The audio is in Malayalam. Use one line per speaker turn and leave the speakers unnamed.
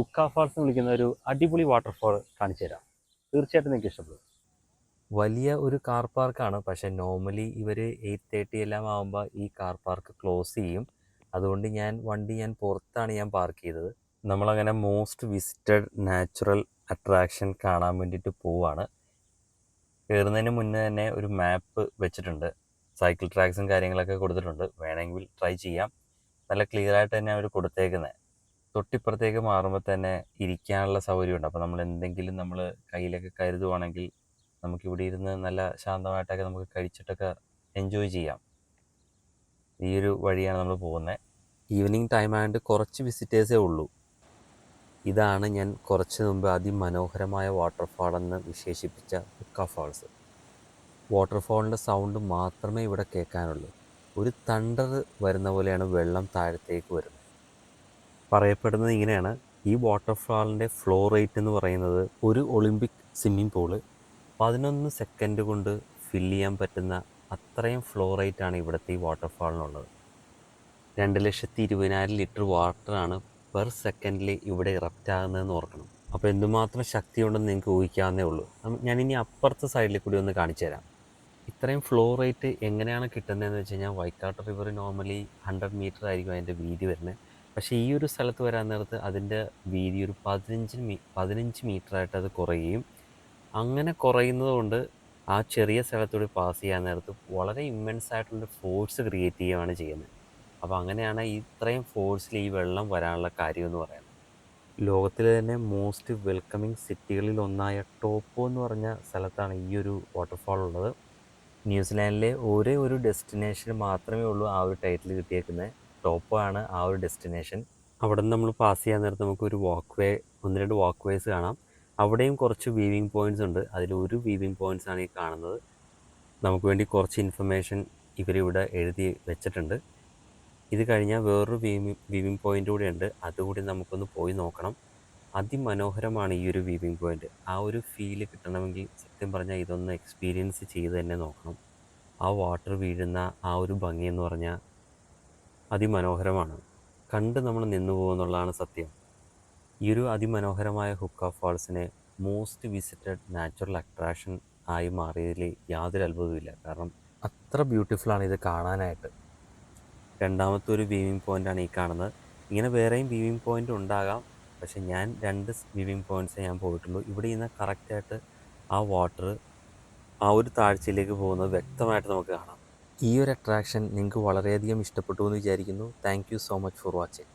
ഹുക്ക ഫാൾസ് എന്ന് വിളിക്കുന്ന ഒരു അടിപൊളി വാട്ടർഫാൾ കാണിച്ചു തരാം. തീർച്ചയായിട്ടും നിങ്ങൾക്ക് ഇഷ്ടപ്പെടും. വലിയ ഒരു കാർ പാർക്കാണ്, പക്ഷേ നോർമലി ഇവർ 8:30 എല്ലാം ആകുമ്പോൾ ഈ കാർ പാർക്ക് ക്ലോസ് ചെയ്യും. അതുകൊണ്ട് വണ്ടി പുറത്താണ് പാർക്ക് ചെയ്തത്. നമ്മളങ്ങനെ മോസ്റ്റ് വിസിറ്റഡ് നാച്ചുറൽ അട്രാക്ഷൻ കാണാൻ വേണ്ടിയിട്ട് പോവാണ്. കയറുന്നതിന് മുന്നേ തന്നെ ഒരു മാപ്പ് വെച്ചിട്ടുണ്ട്, സൈക്കിൾ ട്രാക്സും കാര്യങ്ങളൊക്കെ കൊടുത്തിട്ടുണ്ട്. വേണമെങ്കിൽ ട്രൈ ചെയ്യാം. നല്ല ക്ലിയർ ആയിട്ട് തന്നെ അവർ കൊടുത്തേക്കുന്നത്. തൊട്ടിപ്പുറത്തേക്ക് മാറുമ്പോൾ തന്നെ ഇരിക്കാനുള്ള സൗകര്യമുണ്ട്. അപ്പോൾ നമ്മൾ കയ്യിലൊക്കെ കരുതുവാണെങ്കിൽ നമുക്കിവിടെ ഇരുന്ന് നല്ല ശാന്തമായിട്ടൊക്കെ നമുക്ക് കഴിച്ചിട്ടൊക്കെ എൻജോയ് ചെയ്യാം. ഈ ഒരു വഴിയാണ് നമ്മൾ പോകുന്നത്. ഈവനിങ് ടൈം ആയതുകൊണ്ട് കുറച്ച് വിസിറ്റേഴ്സേ ഉള്ളൂ. ഇതാണ് ഞാൻ കുറച്ച് മുമ്പ് അതിമനോഹരമായ വാട്ടർഫാൾ എന്ന് വിശേഷിപ്പിച്ച ഹുക്ക ഫാൾസ്. വാട്ടർഫാളിൻ്റെ സൗണ്ട് മാത്രമേ ഇവിടെ കേൾക്കാനുള്ളൂ. ഒരു തണ്ടർ വരുന്ന പോലെയാണ് വെള്ളം താഴത്തേക്ക് വരുന്നത്. പറയപ്പെടുന്നത് ഇങ്ങനെയാണ്, ഈ വാട്ടർഫാളിൻ്റെ ഫ്ലോ റേറ്റ് എന്ന് പറയുന്നത് ഒരു ഒളിമ്പിക് സ്വിമ്മിംഗ് പൂള് 11 സെക്കൻഡ് കൊണ്ട് ഫില്ല് ചെയ്യാൻ പറ്റുന്ന അത്രയും ഫ്ലോ റേറ്റാണ് ഇവിടുത്തെ ഈ വാട്ടർഫാളിനുള്ളത്. 2,20,000 ലിറ്റർ വാട്ടറാണ് പെർ സെക്കൻഡിൽ ഇവിടെ ഇറപ്റ്റ് ആകുന്നതെന്ന് ഓർക്കണം. അപ്പോൾ എന്തുമാത്രം ശക്തിയുണ്ടെന്ന് നിങ്ങൾക്ക് ഊഹിക്കാവുന്നേ ഉള്ളൂ. ഞാനിനി അപ്പുറത്തെ സൈഡിൽ കൂടി ഒന്ന് കാണിച്ചു തരാം. ഇത്രയും ഫ്ലോ റേറ്റ് എങ്ങനെയാണ് കിട്ടുന്നതെന്ന് വെച്ച് കഴിഞ്ഞാൽ, വൈക്കാട്ട് റിവർ നോർമലി 100 മീറ്റർ ആയിരിക്കും അതിൻ്റെ വീതി വരുന്നത്. പക്ഷേ ഈ ഒരു സ്ഥലത്ത് വരാൻ നേരത്ത് അതിൻ്റെ വീതി ഒരു 15 മീറ്ററായിട്ട് അത് കുറയുകയും, അങ്ങനെ കുറയുന്നത് കൊണ്ട് ആ ചെറിയ സ്ഥലത്തൂടെ പാസ് ചെയ്യാൻ നേരത്ത് വളരെ ഇമ്മെൻസ് ആയിട്ടുള്ള ഫോഴ്സ് ക്രിയേറ്റ് ചെയ്യുകയാണ് ചെയ്യുന്നത്. അപ്പോൾ അങ്ങനെയാണ് ഇത്രയും ഫോഴ്സിൽ ഈ വെള്ളം വരാനുള്ള കാര്യം എന്ന് പറയുന്നത്. ലോകത്തിലെ തന്നെ മോസ്റ്റ് വെൽക്കമിങ് സിറ്റികളിൽ ഒന്നായ ടോപ്പോ എന്ന് പറഞ്ഞ സ്ഥലത്താണ് ഈ ഒരു വാട്ടർഫാൾ ഉള്ളത്. ന്യൂസിലാൻഡിലെ ഒരേ ഒരു ഡെസ്റ്റിനേഷൻ മാത്രമേ ഉള്ളൂ ആ ഒരു ടൈറ്റിൽ കിട്ടിയേക്കുന്നത്. ടോപ്പോ ആണ് ആ ഒരു ഡെസ്റ്റിനേഷൻ. അവിടെ നിന്ന് നമ്മൾ പാസ് ചെയ്യാൻ നേരത്ത് നമുക്കൊരു ഒന്ന് രണ്ട് വാക്ക് വേസ് കാണാം. അവിടെയും കുറച്ച് വീവിങ് പോയിൻറ്റ്സ് ഉണ്ട്. അതിലൊരു വീവിങ് പോയിൻറ്റ്സ് ആണ് ഈ കാണുന്നത്. നമുക്ക് വേണ്ടി കുറച്ച് ഇൻഫർമേഷൻ ഇവരിവിടെ എഴുതി വെച്ചിട്ടുണ്ട്. ഇത് കഴിഞ്ഞാൽ വേറൊരു വീവിങ് പോയിൻ്റ് കൂടെ ഉണ്ട്, അതുകൂടി നമുക്കൊന്ന് പോയി നോക്കണം. അതിമനോഹരമാണ് ഈ ഒരു വീവിങ് പോയിൻ്റ്. ആ ഒരു ഫീല് കിട്ടണമെങ്കിൽ സത്യം പറഞ്ഞാൽ ഇതൊന്ന് എക്സ്പീരിയൻസ് ചെയ്ത് തന്നെ നോക്കണം. ആ വാട്ടർ വീഴുന്ന ആ ഒരു ഭംഗി എന്ന് പറഞ്ഞാൽ അതിമനോഹരമാണ്. കണ്ട് നമ്മൾ നിന്നു പോകുമെന്നുള്ളതാണ് സത്യം. ഈ ഒരു അതിമനോഹരമായ ഹുക്ക ഫാൾസിനെ മോസ്റ്റ് വിസിറ്റഡ് നാച്ചുറൽ അട്രാക്ഷൻ ആയി മാറിയതിൽ യാതൊരു അത്ഭുതവുമില്ല. കാരണം അത്ര ബ്യൂട്ടിഫുള്ളാണ് ഇത് കാണാനായിട്ട്. രണ്ടാമത്തെ ഒരു വീവിങ് പോയിൻ്റാണ് ഈ കാണുന്നത്. ഇങ്ങനെ വേറെയും വീവിങ് പോയിൻ്റ് ഉണ്ടാകാം, പക്ഷേ ഞാൻ 2 വീവിങ് പോയിൻറ്റ്സേ ഞാൻ പോയിട്ടുള്ളൂ. ഇവിടെ നിന്ന് കറക്റ്റായിട്ട് ആ വാട്ടർ ആ ഒരു താഴ്ചയിലേക്ക് പോകുന്നത് വ്യക്തമായിട്ട് നമുക്ക് കാണാം. ഈ ഒരു അട്രാക്ഷൻ നിങ്ങൾക്ക് വളരെയധികം ഇഷ്ടപ്പെട്ടു എന്ന് വിചാരിക്കുന്നു. Thank you so much for watching.